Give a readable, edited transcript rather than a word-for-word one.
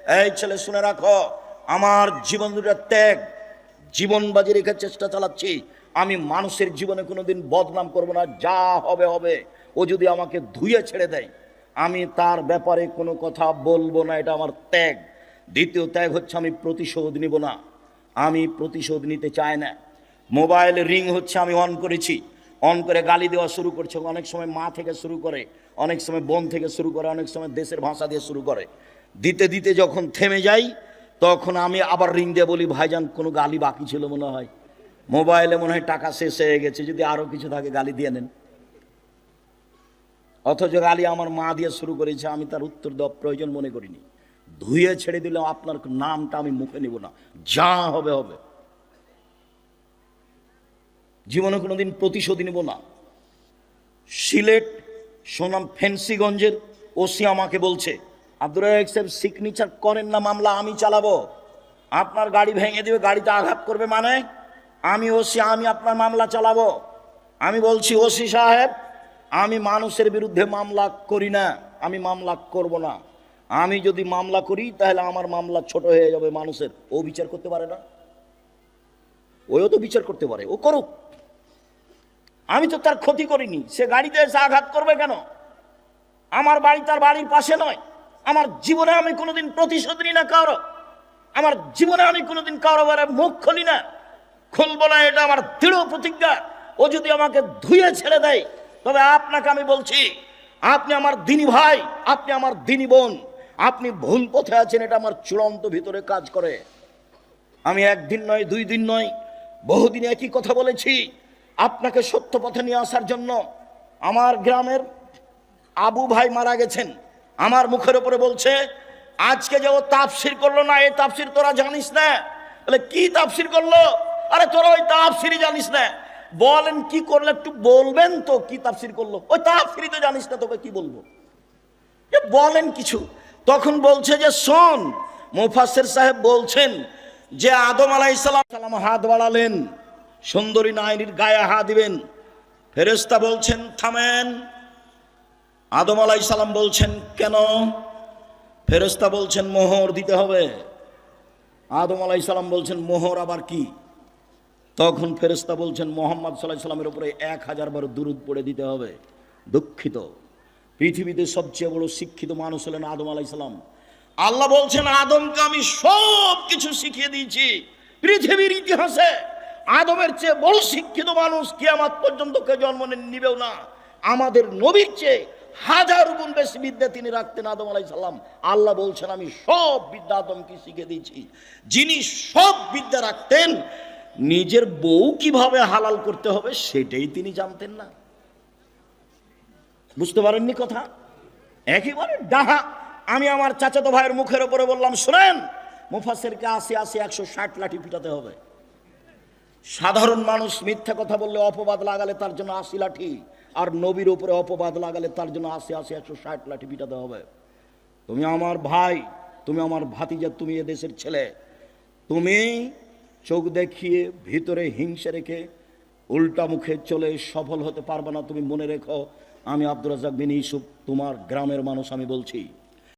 এই ছেলে শুনে রাখো, আমার জীবন দুটো ত্যাগ, জীবন বাজি রেখে চেষ্টা চালাচ্ছি। আমি মানুষের জীবনে কোনোদিন বদনাম করব না, যা হবে হবে। ও যদি আমাকে ধুয়ে ছেড়ে দেয়, আমি তার ব্যাপারে কোনো কথা বলবো না, এটা আমার ত্যাগ। দ্বিতীয় ত্যাগ হচ্ছে আমি প্রতিশোধ নিব না, আমি প্রতিশোধ নিতে চাই না। মোবাইল রিং হচ্ছে, আমি অন করেছি, অন করে গালি দেওয়া শুরু করছে। অনেক সময় মা থেকে শুরু করে, অনেক সময় বোন থেকে শুরু করে, অনেক সময় দেশের ভাষা দিয়ে শুরু করে। দিতে দিতে যখন থেমে যাই, তখন আমি আবার রিং দিয়ে বলি, ভাইজান কোনো গালি বাকি ছিল মনে হয়, মোবাইলে মনে হয় টাকা শেষ হয়ে গেছে, যদি আরো কিছু থাকে গালি দিয়ে নেন। অথচ গালি আমার মা দিয়ে শুরু করেছে, আমি তার উত্তর দেওয়া প্রয়োজন মনে করিনি। ধুয়ে ছেড়ে দিলে আপনার নামটা আমি মুখে নিব না, যা হবে হবে। জীবনে কোনোদিন প্রতিশোধ নিব না। সিলেট সোনাম ফেন্সিগঞ্জের ওসি আমাকে বলছে, আব্দুর রাজ্জাক সাহেব সিগনেচার করেন না, মামলা আমি চালাবো। আপনার গাড়ি ভেঙে দিবে, গাড়িতে আঘাত করবে, মানে আমি ওসি, আমি আপনার মামলা চালাবো। আমি বলছি, ওসি সাহেব, আমি মানুষের বিরুদ্ধে মামলা করি না, আমি মামলা করব না। আমি যদি মামলা করি তাহলে আমার মামলা ছোট হয়ে যাবে মানুষের। ও বিচার করতে পারে না? ওও তো বিচার করতে পারে, ও করুক, আমি তো তার ক্ষতি করিনি। সে গাড়িতে এসে আঘাত করবে কেন? আমার বাড়ি তার বাড়ির পাশে নয়। আমার জীবনে আমি কোনোদিন প্রতিশোধ নিই না কারো, আমার জীবনে আমি কোনোদিন কারো বারে মুখ খুলি না, খুলবো না, এটা আমার দৃঢ় প্রতিজ্ঞা। ও যদি আমাকে ধুয়ে ছেড়ে দেয়, তবে আপনাকে আমি বলছি, আপনি আমার দিনী ভাই, আপনি আমার দিনী বোন, আপনি ভুল পথে আছেন, এটা আমার চূড়ান্ত ভিতরে কাজ করে। আমি একদিন নয়, দুই দিন নয়, বহুদিন একই কথা বলেছি আপনাকে সত্য পথে নিয়ে আসার জন্য। আমার গ্রামের আবু ভাই মারা গেছেন, আমার মুখের উপরে বলছে, আজকে যে ও তাফসির করলো না, এই তাফসির তোরা জানিস না। বলে কি তাফসির করলো? আরে তোরা ওই তাফসিরই জানিস না। বলেন কি করলে একটু বলবেন তো, কি তাফসির করলো? ওই তাফসিরই তো জানিস না, তোকে কি বলবো, বলেন কিছু। তখন বলছে যে শোন, মুফাসসির সাহেব বলছেন যে আদম আলাইহিস সালাম হাত বাড়ালেন, সুন্দরী নারীর গায়ে হাত দিবেন। ফেরেশতা বলছেন থামেন। আদম আলাইহিস সালাম বলছেন কেন? ফেরেশতা বলছেন মোহর দিতে হবে। আদম আলাইহিস সালাম বলছেন মোহর আবার কি? তখন ফেরেশতা বলছেন মুহাম্মদ সাল্লাল্লাহু আলাইহি ওয়াসাল্লামের উপরে 1000 বার দুরূদ পড়ে দিতে হবে। দুঃখিত, পৃথিবীতে সবচেয়ে বড় শিক্ষিত মানুষ হলেন আদম আলাইহিস সালাম। আল্লাহ বলছেন আদমকে আমি সব কিছু শিখিয়ে দিয়েছি। পৃথিবীর ইতিহাসে আদমের চেয়ে বড় শিক্ষিত মানুষ কিয়ামত পর্যন্ত কেউ জন্ম নিবেও না। আমাদের নবীর চেয়ে 1000 গুণ বেশি বিদ্যা তিনি রাখতেন আদম আলাইহিস সালাম। আল্লাহ বলছেন আমি সব বিদ্যা আদমকে শিখিয়ে দিয়েছি। যিনি সব বিদ্যা রাখতেন, নিজের বউ কিভাবে হালাল করতে হবে সেটাই তিনি জানতেন না। বুঝতে পারেননি কথা? একেবারে ডাহা। আমি আমার চাচাতো ভাইয়ের মুখের উপরে বললাম, শুনেন, মুফাসসিরকে 80 160 লাঠি পিটাতে হবে। সাধারণ মানুষ মিথ্যা কথা বললে, অপবাদ লাগালে তার জন্য 80 লাঠি, আর নবীর উপরে অপবাদ লাগালে তার জন্য 80 160 লাঠি পিটাতে হবে। তুমি আমার ভাই, তুমি আমার ভাতিজা, তুমি এদেশের ছেলে, তুমি চোখ দেখিয়ে ভিতরে হিংসা রেখে উল্টা মুখে চলে সফল হতে পারবে না। তুমি মনে রেখো, আমি আব্দুর রাজ্জাক বিন ইউসুফ, তোমার গ্রামের মানুষ আমি বলছি।